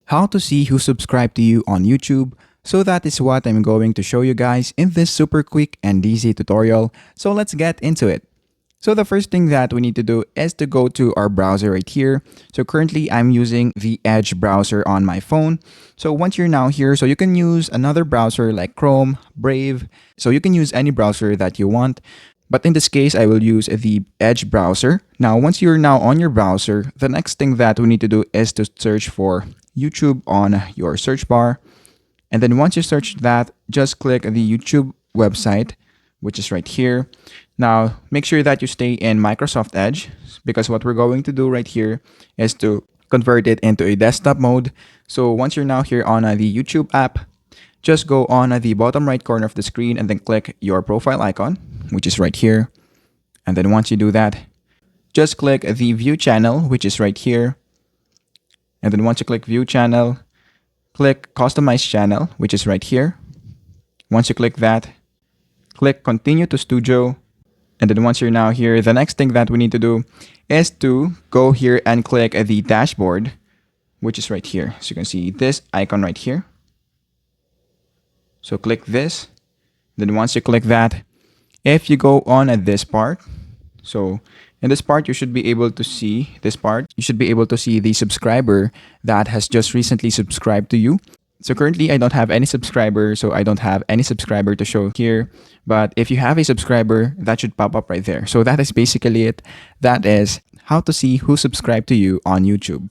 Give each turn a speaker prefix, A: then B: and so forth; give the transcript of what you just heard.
A: How to see who subscribed to you on YouTube. So that is what I'm going to show you guys in this super quick and easy tutorial. So let's get into it. So the first thing that we need to do is to go to our browser right here. So currently I'm using the Edge browser on my phone. So once you're now here, so you can use another browser like Chrome, Brave. So you can use any browser that you want. But in this case, I will use the Edge browser. Now, once you're now on your browser, the next thing that we need to do is to search for YouTube on your search bar. And then once you search that, just click the YouTube website, which is right here. Now, make sure that you stay in Microsoft Edge because what we're going to do right here is to convert it into a desktop mode. So once you're now here on the YouTube app, just go on the bottom right corner of the screen and then click your profile icon, which is right here. And then once you do that, just click the view channel, which is right here. And then once you click view channel, click customize channel, which is right here. Once you click that, click continue to studio. And then once you're now here, the next thing that we need to do is to go here and click the dashboard, which is right here. So you can see this icon right here. So click this. Then once you click that, if you go on at this part, so in this part, you should be able to see this part. You should be able to see the subscriber that has just recently subscribed to you. So currently, I don't have any subscriber, so I don't have any subscriber to show here. But if you have a subscriber, that should pop up right there. So that is basically it. That is how to see who subscribed to you on YouTube.